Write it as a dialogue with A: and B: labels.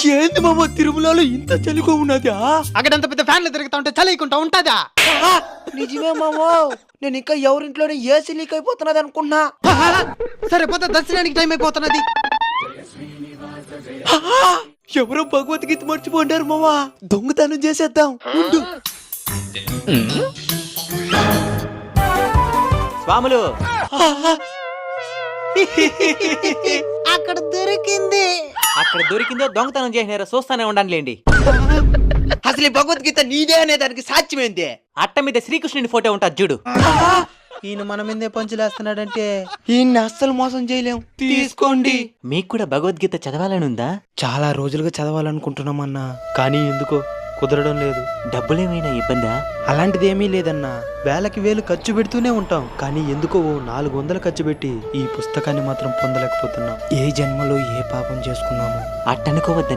A: ఏంది మామ తిరుమలలో ఇంత చలిగా ఉన్నదా?
B: అక్కడంత పెద్ద ఫ్యాన్లు తిరుగుతా ఉంటే చలికుంటా ఉంటుందా?
A: నిజమే మామో, నేను ఇంకా ఎవరింట్లోనే ఏసీ లీక్ అయిపోతున్నది అనుకున్నా.
B: సరే పోతే దర్శనానికి టైం అయిపోతున్నది.
A: ఎవరో భగవద్గీత మర్చిపోండారు మామా, దొంగతనం చేసేద్దాం.
C: స్వాములు
A: అక్కడ దొరికింది.
C: అక్కడ దొరికిందో దొంగతనం చేసినారో చూస్తానే ఉండండిలేండి.
A: అసలు ఈ భగవద్గీత నీదే అనే దానికి సాక్ష్యమేంది?
C: అట్ట మీద శ్రీకృష్ణుని ఫోటో ఉంటుంది చూడు.
A: ఈయన మన మీదే పంచులేస్తున్నాడంటే ఈయన్ని అస్సలు మోసం చేయలేం. తీసుకోండి.
C: మీకు కూడా భగవద్గీత చదవాలని ఉందా?
A: చాలా రోజులుగా చదవాలనుకుంటున్నామన్నా, కానీ ఎందుకో కుదరడం లేదు.
C: డబ్బులేమైనా ఇబ్బందా?
A: అలాంటిది ఏమీ లేదన్నా, వేలకి వేలు ఖర్చు పెడుతూనే ఉంటాం, కానీ ఎందుకో 400 ఖర్చు పెట్టి ఈ పుస్తకాన్ని మాత్రం పొందలేకపోతున్నాం. ఏ జన్మలో ఏ పాపం చేసుకున్నామో.
C: అట్టనుకోవద్దని